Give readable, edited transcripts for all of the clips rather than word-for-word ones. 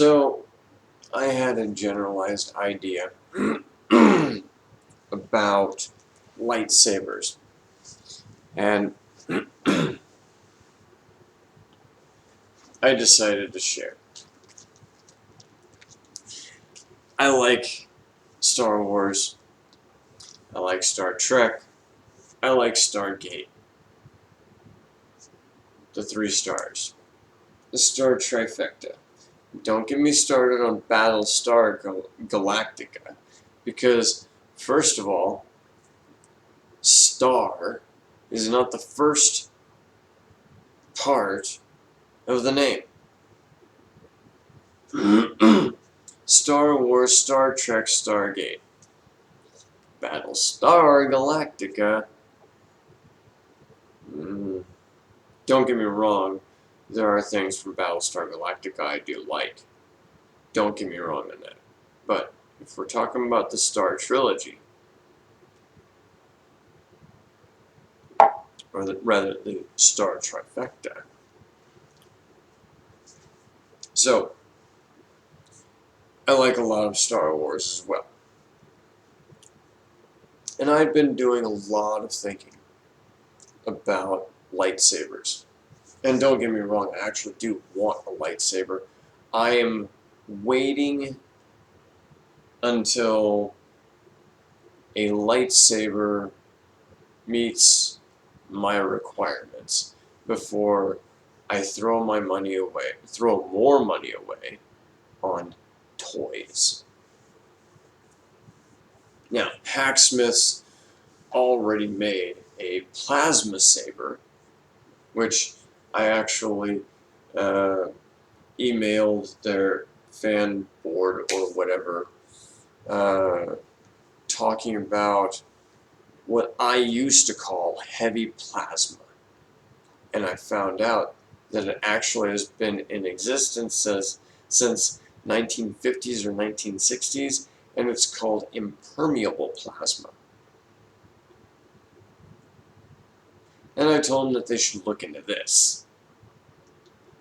So, I had a generalized idea about lightsabers, and I decided to share. I like Star Wars, I like Star Trek, I like Stargate, the 3 stars, the Star Trifecta. Don't get me started on Battlestar Galactica, because, first of all, star is not the first part of the name. Star Wars, Star Trek, Stargate. Battlestar Galactica. Don't get me wrong, there are things from Battlestar Galactica I do like. Don't get me wrong on that. But if we're talking about the Star Trilogy, or rather the Star Trifecta. So, I like a lot of Star Wars as well. And I've been doing a lot of thinking about lightsabers. And don't get me wrong, I actually do want a lightsaber. I am waiting until a lightsaber meets my requirements before I throw more money away on toys. Now, Hacksmith's already made a plasma saber, which I actually emailed their fan board or whatever, talking about what I used to call heavy plasma. And I found out that it actually has been in existence since 1950s or 1960s, and it's called impermeable plasma. And I told them that they should look into this.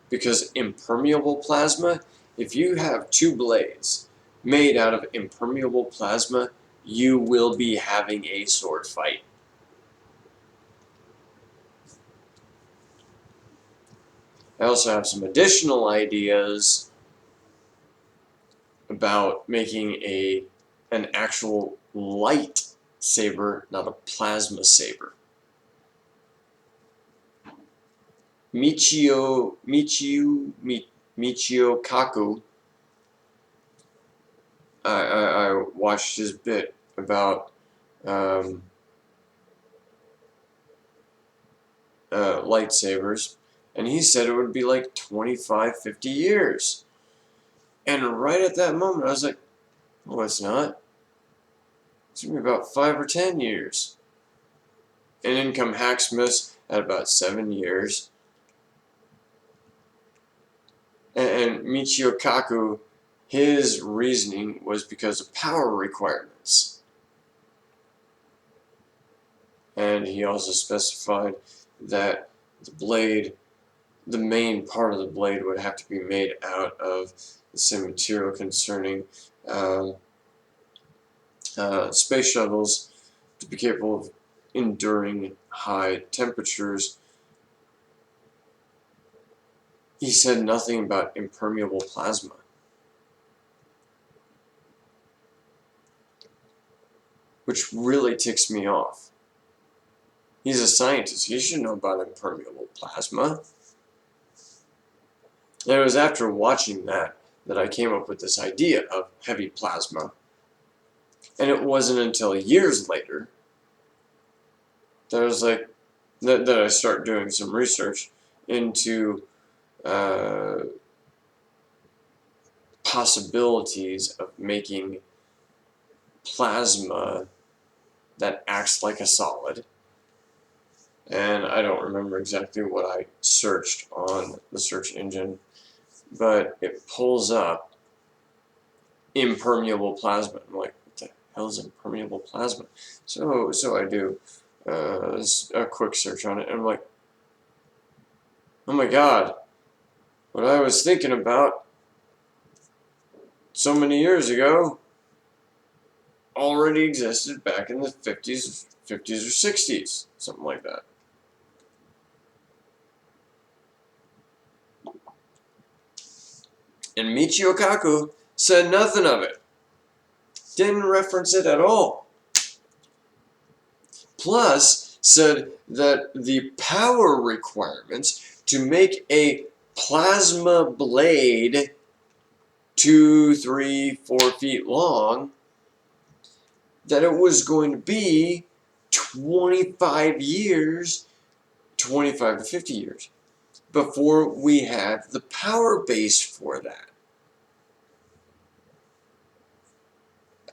Because impermeable plasma, if you have 2 blades made out of impermeable plasma, you will be having a sword fight. I also have some additional ideas about making an actual light saber, not a plasma saber. Michio Kaku, I watched his bit about lightsabers, and he said it would be like 25, 50 years. And right at that moment, I was like, oh, it's not. It's going to be about 5 or 10 years. And in come Hacksmiths at about 7 years. And Michio Kaku, his reasoning was because of power requirements. And he also specified that the main part of the blade would have to be made out of the same material concerning space shuttles to be capable of enduring high temperatures. He said nothing about impermeable plasma. Which really ticks me off. He's a scientist. He should know about impermeable plasma. And it was after watching that I came up with this idea of heavy plasma. And it wasn't until years later that I was like, that I started doing some research into possibilities of making plasma that acts like a solid. And I don't remember exactly what I searched on the search engine, but it pulls up impermeable plasma. I'm like, what the hell is impermeable plasma? So I do a quick search on it, and I'm like, oh my god, what I was thinking about so many years ago already existed back in the 50s or 60s, something like that. And Michio Kaku said nothing of it. Didn't reference it at all. Plus, said that the power requirements to make a plasma blade 2, 3, 4 feet long, that it was going to be 25 years, 25 to 50 years, before we have the power base for that.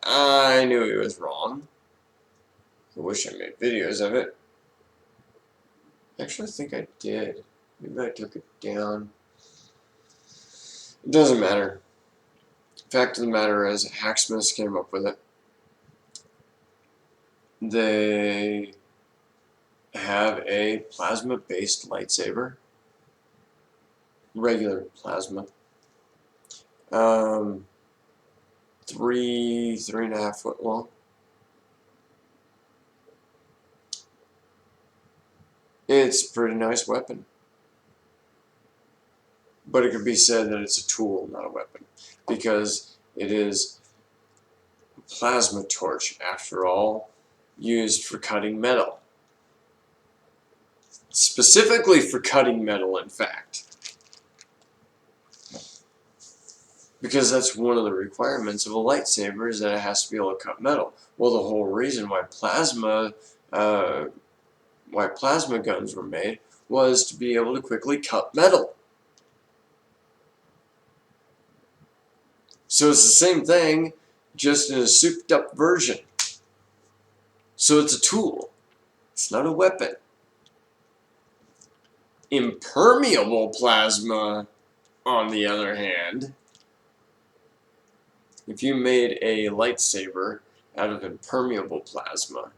I knew he was wrong. I wish I made videos of it. Actually, I think I did. Maybe I took it down. It doesn't matter. Fact of the matter is, Hacksmiths came up with it. They have a plasma-based lightsaber. Regular plasma. 3.5 foot long. It's a pretty nice weapon. But it could be said that it's a tool, not a weapon. Because it is a plasma torch, after all, used for cutting metal. Specifically for cutting metal, in fact. Because that's one of the requirements of a lightsaber, is that it has to be able to cut metal. Well, the whole reason why plasma guns were made was to be able to quickly cut metal. So it's the same thing, just in a souped up version. So it's a tool. It's not a weapon. Impermeable plasma, on the other hand, if you made a lightsaber out of impermeable plasma,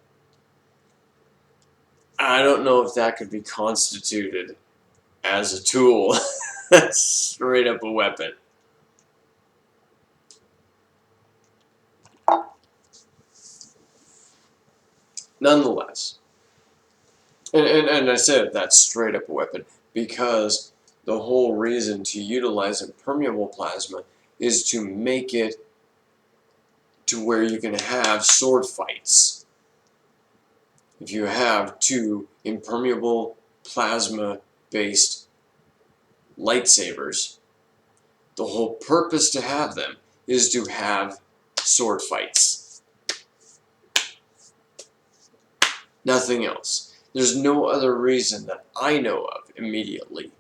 I don't know if that could be constituted as a tool. That's straight up a weapon. Nonetheless, and I said that's straight up a weapon because the whole reason to utilize impermeable plasma is to make it to where you can have sword fights. If you have two impermeable plasma-based lightsabers, the whole purpose to have them is to have sword fights. Nothing else. There's no other reason that I know of immediately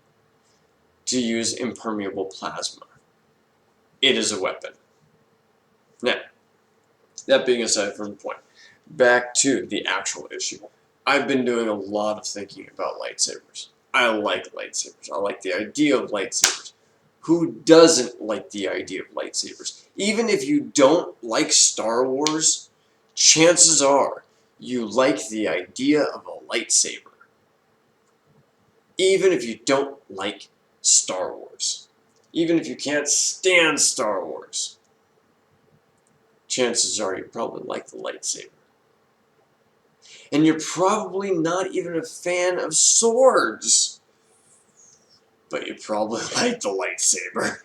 to use impermeable plasma. It is a weapon. Now, that being aside from the point, back to the actual issue. I've been doing a lot of thinking about lightsabers. I like lightsabers. I like the idea of lightsabers. Who doesn't like the idea of lightsabers? Even if you don't like Star Wars, chances are you like the idea of a lightsaber. Even if you don't like Star Wars. Even if you can't stand Star Wars, chances are you probably like the lightsaber. And you're probably not even a fan of swords, but you probably like the lightsaber.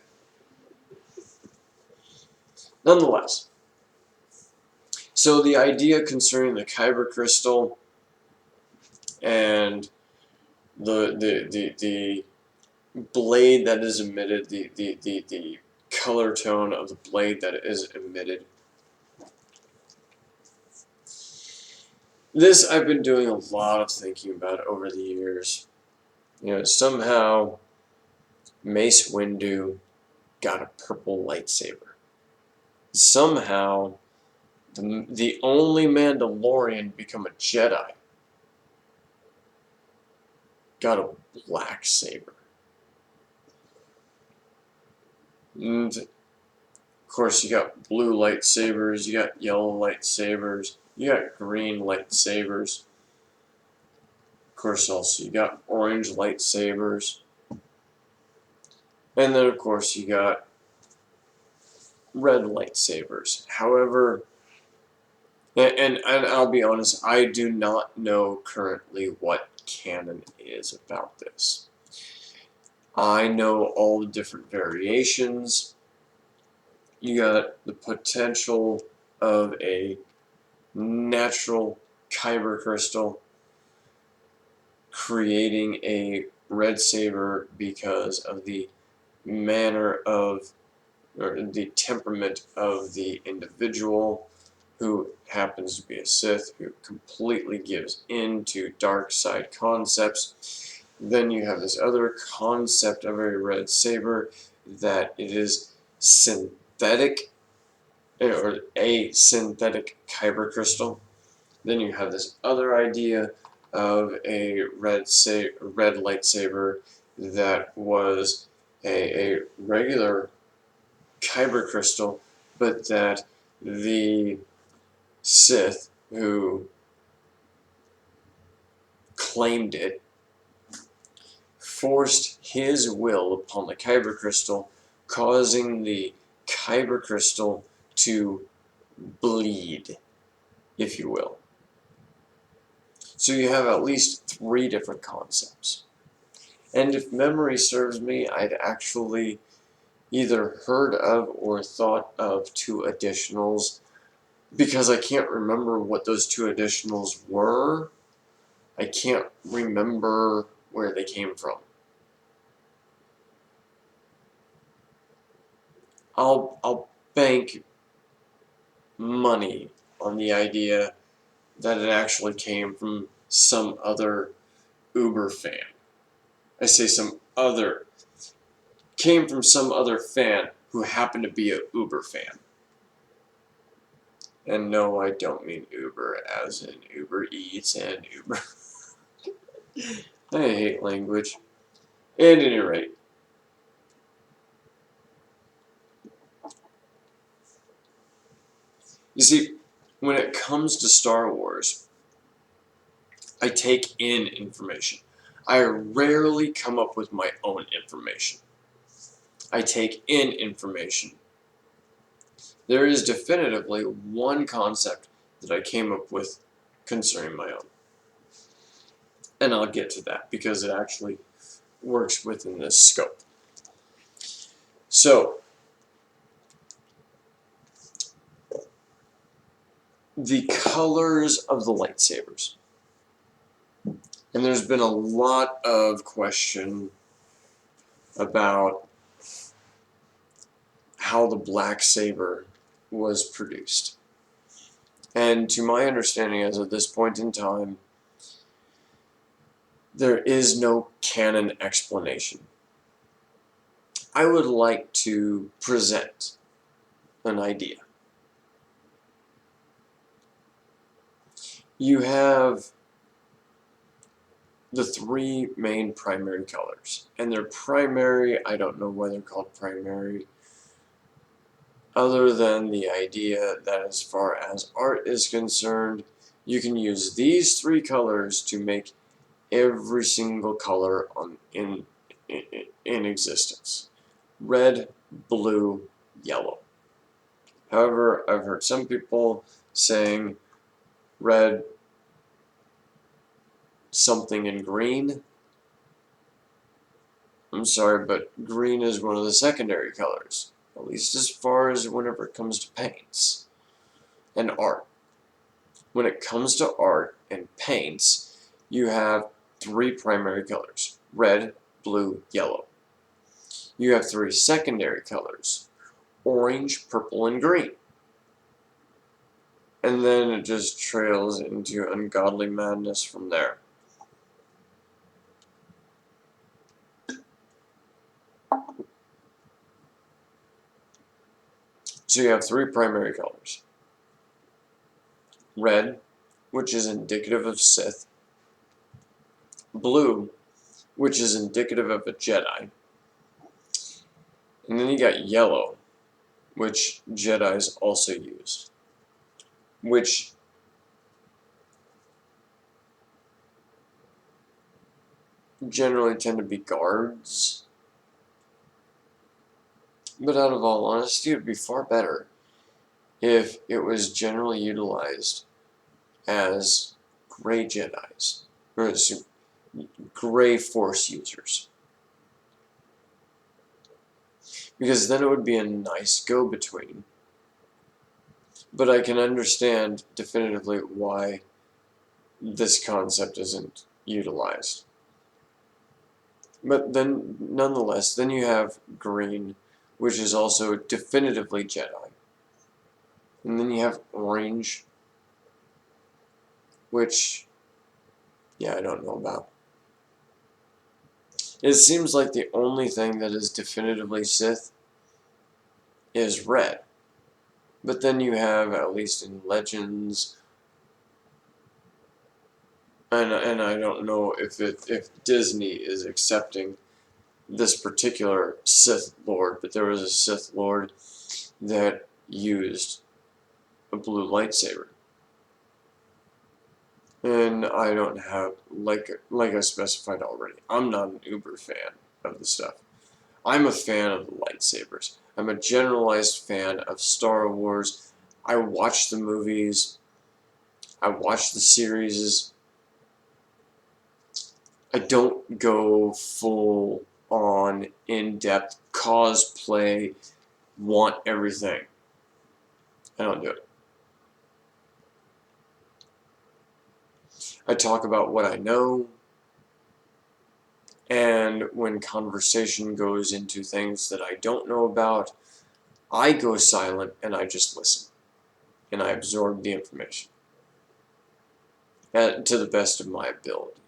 Nonetheless, so the idea concerning the kyber crystal and the blade that is emitted, the color tone of the blade that is emitted. This I've been doing a lot of thinking about over the years. You know, somehow Mace Windu got a purple lightsaber. Somehow the only Mandalorian become a Jedi got a black saber. And of course you got blue lightsabers, you got yellow lightsabers, you got green lightsabers. Of course also you got orange lightsabers. And then of course you got red lightsabers. However, and I'll be honest, I do not know currently what canon is about this. I know all the different variations. You got the potential of a natural kyber crystal creating a red saber because of the manner of, or the temperament of the individual who happens to be a Sith, who completely gives in to dark side concepts. Then you have this other concept of a red saber, that it is synthetic, or a synthetic kyber crystal. Then you have this other idea of a red lightsaber that was a regular kyber crystal, but that the Sith who claimed it forced his will upon the kyber crystal, causing the kyber crystal to bleed, if you will. So you have at least 3 different concepts. And if memory serves me, I'd actually either heard of or thought of 2 additionals, because I can't remember what those 2 additionals were. I can't remember where they came from. I'll bank money on the idea that it actually came from some other Uber fan. I say came from some other fan who happened to be a Uber fan. And no, I don't mean Uber as in Uber Eats and Uber. I hate language. At any rate, you see, when it comes to Star Wars, I take in information. I rarely come up with my own information. I take in information. There is definitively one concept that I came up with concerning my own. And I'll get to that because it actually works within this scope. So, the colors of the lightsabers. And there's been a lot of question about how the black saber was produced. And to my understanding, as of this point in time, there is no canon explanation. I would like to present an idea. You have the 3 main primary colors, and they're primary, I don't know why they're called primary, other than the idea that as far as art is concerned, you can use these 3 colors to make every single color in existence. Red, blue, yellow. However, I've heard some people saying red, something in green. I'm sorry, but green is one of the secondary colors, at least as far as whenever it comes to paints and art. When it comes to art and paints, you have 3 primary colors: red, blue, yellow. You have 3 secondary colors: orange, purple, and green. And then it just trails into ungodly madness from there. So you have 3 primary colors. Red, which is indicative of Sith. Blue, which is indicative of a Jedi. And then you got yellow, which Jedis also use, which generally tend to be guards. But out of all honesty, it would be far better if it was generally utilized as gray Jedis, or as gray Force users. Because then it would be a nice go-between. But I can understand definitively why this concept isn't utilized. But then, nonetheless, then you have green, which is also definitively Jedi. And then you have orange, which, yeah, I don't know about. It seems like the only thing that is definitively Sith is red. But then you have, at least in Legends, and I don't know if Disney is accepting this particular Sith Lord, but there was a Sith Lord that used a blue lightsaber. And I don't have, like I specified already, I'm not an uber fan of the stuff. I'm a fan of the lightsabers. I'm a generalized fan of Star Wars. I watch the movies. I watch the series. I don't go full on in-depth cosplay, want everything. I don't do it. I talk about what I know, and when conversation goes into things that I don't know about, I go silent and I just listen, and I absorb the information to the best of my ability.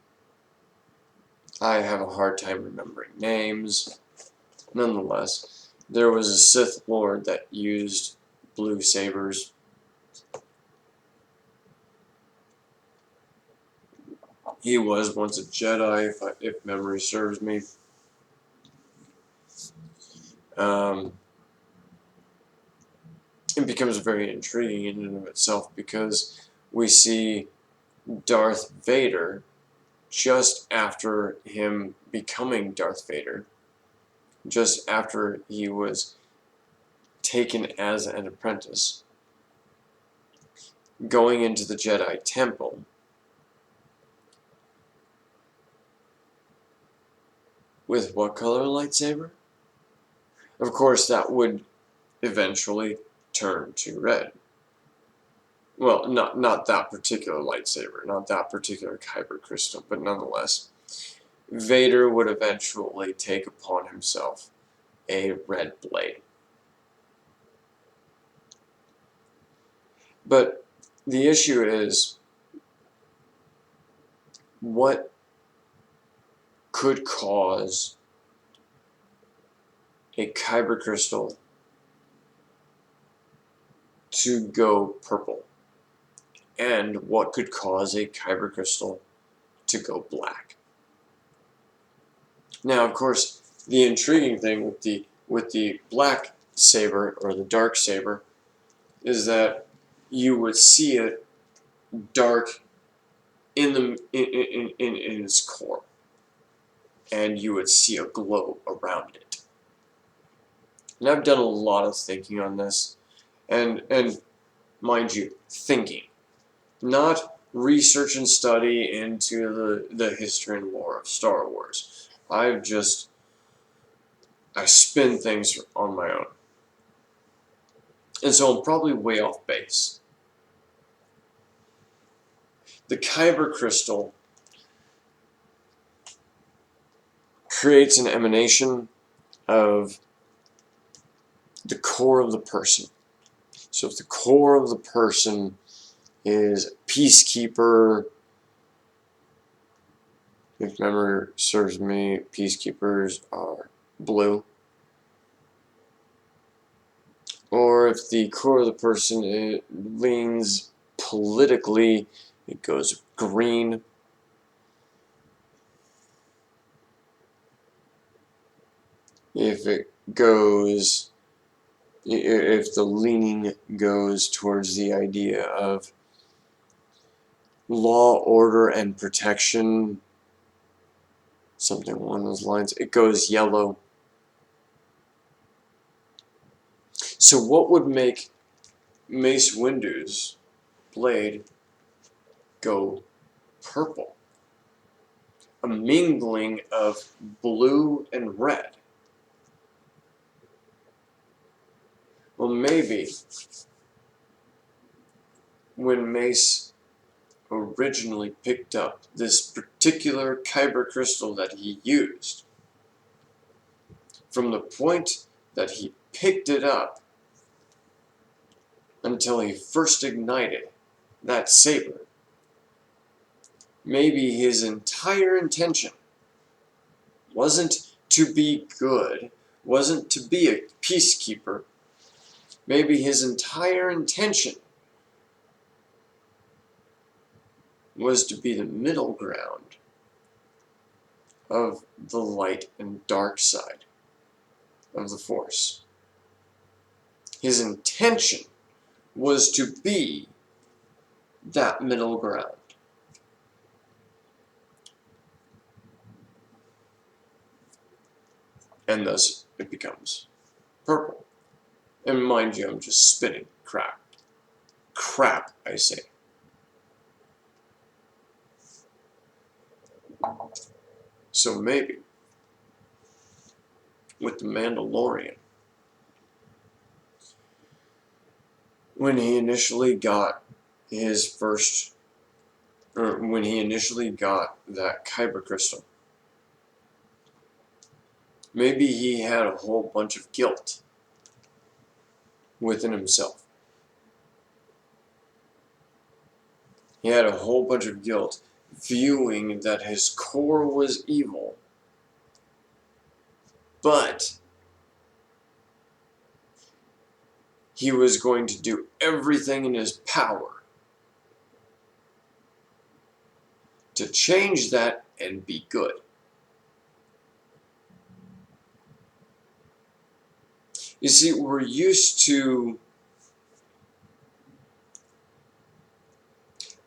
I have a hard time remembering names. Nonetheless, there was a Sith Lord that used blue sabers. He was once a Jedi, if memory serves me. It becomes very intriguing in and of itself because we see Darth Vader just after him becoming Darth Vader, just after he was taken as an apprentice, going into the Jedi Temple. With what color lightsaber? Of course, that would eventually turn to red. Well, not that particular lightsaber, not that particular kyber crystal, but nonetheless, Vader would eventually take upon himself a red blade. But the issue is, what could cause a kyber crystal to go purple? And what could cause a kyber crystal to go black? Now, of course, the intriguing thing with the black saber or the dark saber is that you would see it dark in its core, and you would see a glow around it. And I've done a lot of thinking on this, and mind you, thinking, not research and study into the history and lore of Star Wars. I spin things on my own. And so I'm probably way off base. The kyber crystal creates an emanation of the core of the person. So if the core of the person is peacekeeper, if memory serves me, peacekeepers are blue. Or if the core of the person leans politically, it goes green. If the leaning goes towards the idea of law, order, and protection, something along those lines, it goes yellow. So what would make Mace Windu's blade go purple? A mingling of blue and red. Well, maybe when Mace originally picked up this particular kyber crystal that he used, from the point that he picked it up until he first ignited that saber, maybe his entire intention wasn't to be good, wasn't to be a peacekeeper. Maybe his entire intention was to be the middle ground of the light and dark side of the Force. His intention was to be that middle ground. And thus it becomes purple. And mind you, I'm just spitting crap. Crap, I say. So maybe, with the Mandalorian, when he initially got his first, or when he initially got that kyber crystal, maybe he had a whole bunch of guilt within himself. He had a whole bunch of guilt viewing that his core was evil, but he was going to do everything in his power to change that and be good. You see, we're used to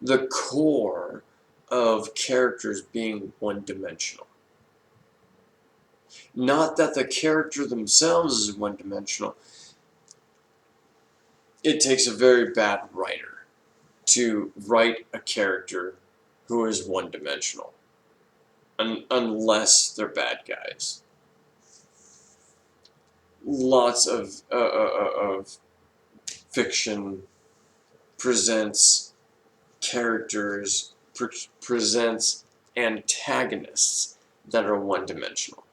the core of characters being one-dimensional. Not that the character themselves is one-dimensional. It takes a very bad writer to write a character who is one-dimensional, unless they're bad guys. Lots of fiction presents characters, presents antagonists that are one-dimensional.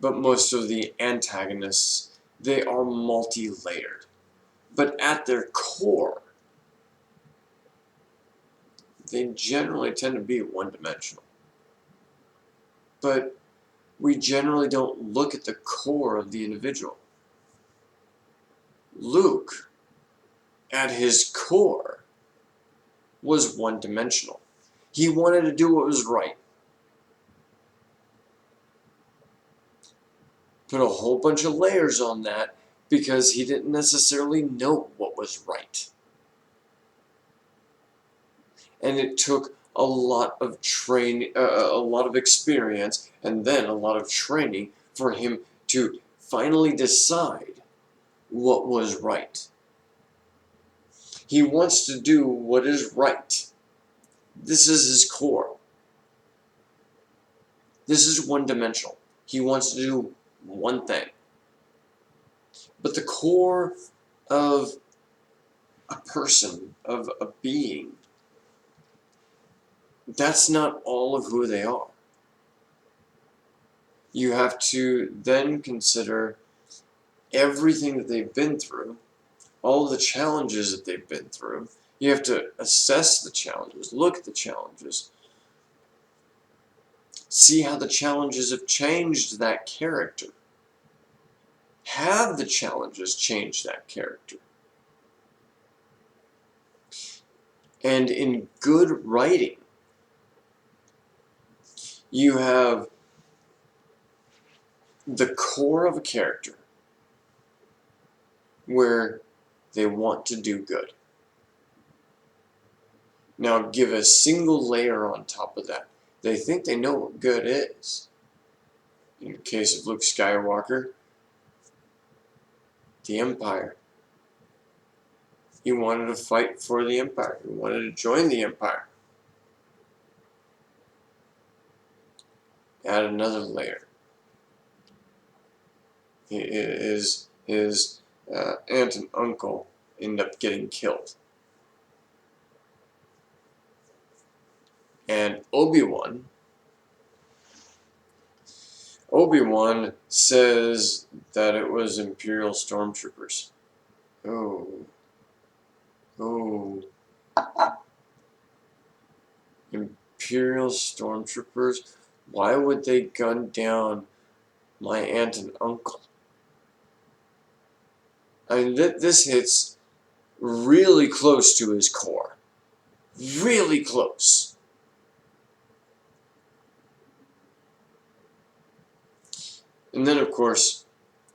But most of the antagonists, they are multi-layered. But at their core, they generally tend to be one-dimensional. But we generally don't look at the core of the individual. Luke, at his core, was one-dimensional. He wanted to do what was right. Put a whole bunch of layers on that because he didn't necessarily know what was right. And it took a lot of a lot of experience, and then a lot of training for him to finally decide what was right. He wants to do what is right. This is his core. This is one-dimensional. He wants to do one thing. But the core of a person, of a being, that's not all of who they are. You have to then consider everything that they've been through, all the challenges that they've been through. You have to assess the challenges, look at the challenges, see how the challenges have changed that character. Have the challenges changed that character? And in good writing, you have the core of a character where they want to do good. Now give a single layer on top of that. They think they know what good is. In the case of Luke Skywalker, the Empire. He wanted to fight for the Empire. He wanted to join the Empire. Add another layer. His aunt and uncle end up getting killed. And Obi-Wan says that it was Imperial stormtroopers. Oh. Imperial stormtroopers? Why would they gun down my aunt and uncle? I mean, this hits really close to his core. Really close. And then, of course,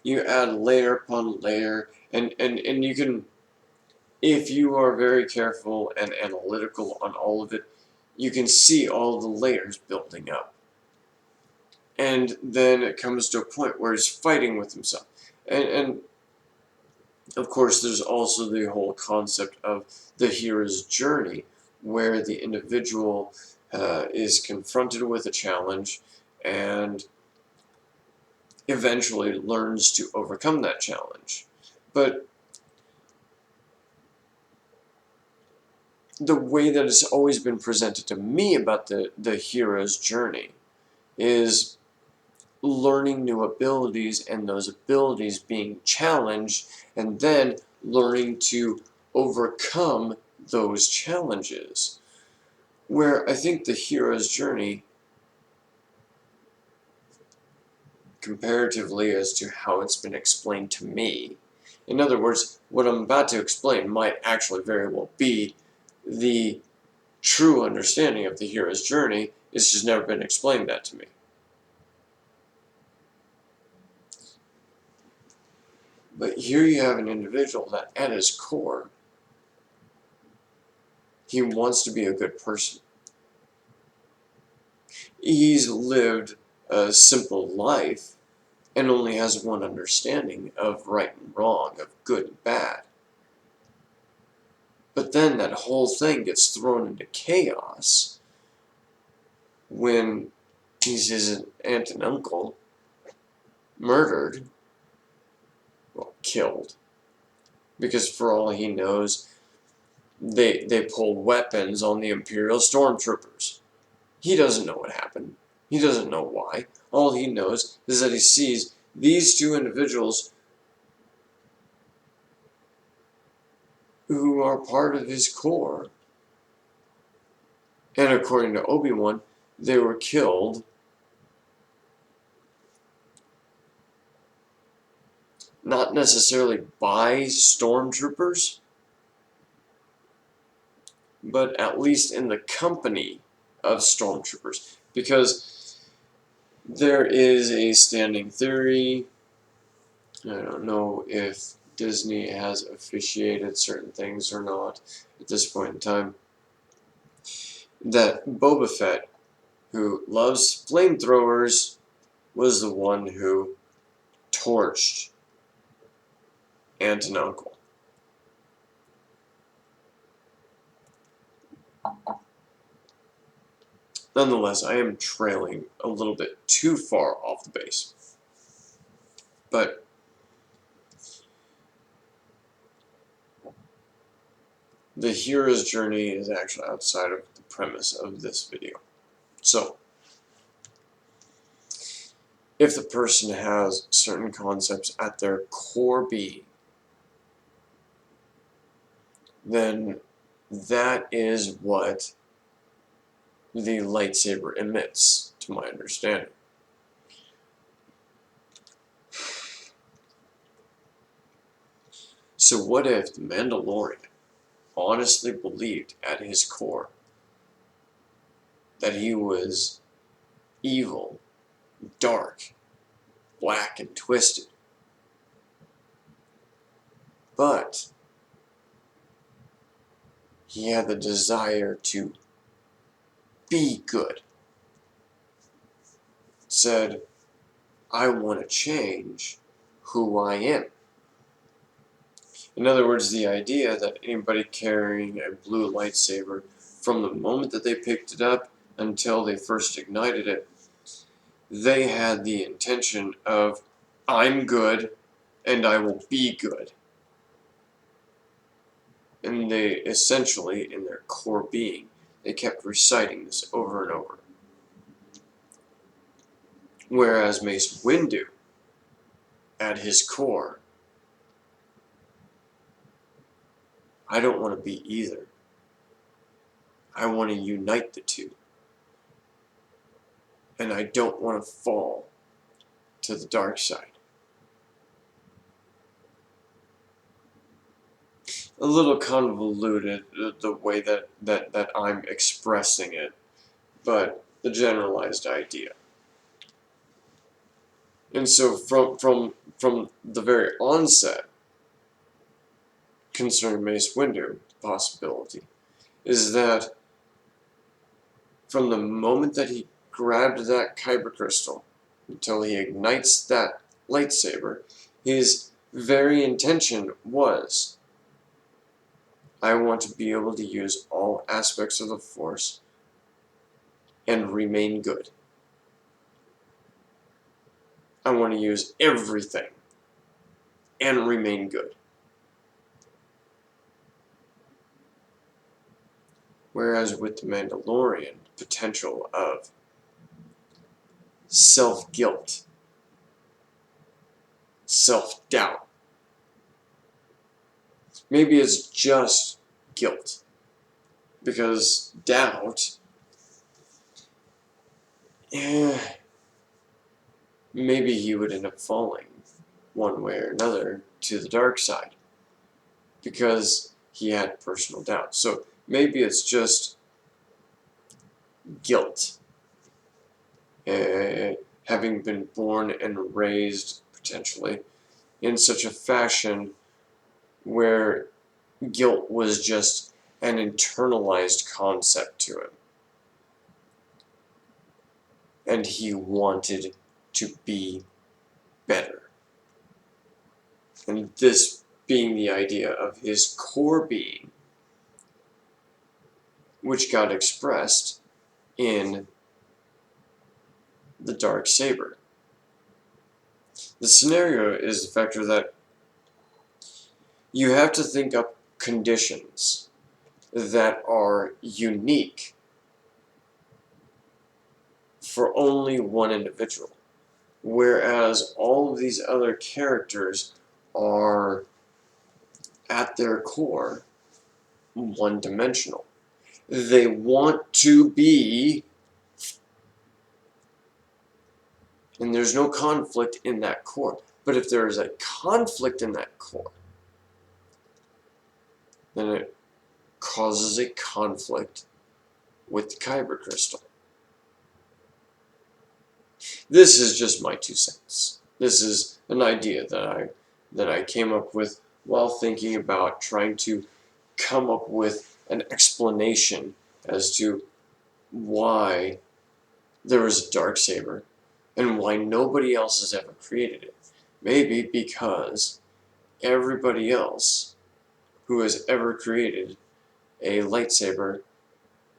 you add layer upon layer, and you can, if you are very careful and analytical on all of it, you can see all the layers building up. And then it comes to a point where he's fighting with himself. And of course, there's also the whole concept of the hero's journey, where the individual is confronted with a challenge and eventually learns to overcome that challenge. But the way that it's always been presented to me about the hero's journey is learning new abilities, and those abilities being challenged, and then learning to overcome those challenges. Where I think the hero's journey, comparatively as to how it's been explained to me, in other words, what I'm about to explain might actually very well be the true understanding of the hero's journey. It's just never been explained that to me. But here you have an individual that, at his core, he wants to be a good person. He's lived a simple life and only has one understanding of right and wrong, of good and bad. But then that whole thing gets thrown into chaos when his aunt and uncle murdered, well, killed. Because for all he knows, they pulled weapons on the Imperial stormtroopers. He doesn't know what happened. He doesn't know why. All he knows is that he sees these two individuals who are part of his core. And according to Obi-Wan, they were killed not necessarily by stormtroopers, but at least in the company of stormtroopers. Because there is a standing theory, I don't know if Disney has officiated certain things or not at this point in time, that Boba Fett, who loves flamethrowers, was the one who torched aunt and uncle. Nonetheless, I am trailing a little bit too far off the base. But the hero's journey is actually outside of the premise of this video. So, if the person has certain concepts at their core being, then that is what the lightsaber emits, to my understanding. So what if the Mandalorian honestly believed at his core that he was evil, dark, black, and twisted, but he had the desire to be good? Said, I want to change who I am. In other words, the idea that anybody carrying a blue lightsaber, from the moment that they picked it up until they first ignited it, they had the intention of, I'm good and I will be good. And they essentially, in their core being, they kept reciting this over and over. Whereas Mace Windu, at his core, I don't want to be either. I want to unite the two. And I don't want to fall to the dark side. A little convoluted, the way that I'm expressing it, but the generalized idea. And so from the very onset, concerning Mace Windu, possibility, is that from the moment that he grabbed that kyber crystal until he ignites that lightsaber, his very intention was, I want to be able to use all aspects of the Force and remain good. I want to use everything and remain good. Whereas with the Mandalorian, potential of self-guilt, self-doubt. Maybe it's just guilt, because doubt, maybe he would end up falling one way or another to the dark side, because he had personal doubt. So maybe it's just guilt, having been born and raised, potentially, in such a fashion where guilt was just an internalized concept to him. And he wanted to be better. And this being the idea of his core being, which got expressed in the dark saber. The scenario is the factor that you have to think up conditions that are unique for only one individual, whereas all of these other characters are, at their core, one-dimensional. They want to be, and there's no conflict in that core. But if there is a conflict in that core, then it causes a conflict with the kyber crystal. This is just my 2 cents. This is an idea that I came up with while thinking about trying to come up with an explanation as to why there is a darksaber and why nobody else has ever created it. Maybe because everybody else who has ever created a lightsaber,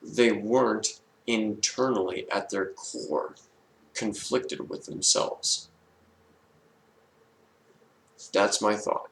they weren't internally at their core conflicted with themselves. That's my thought.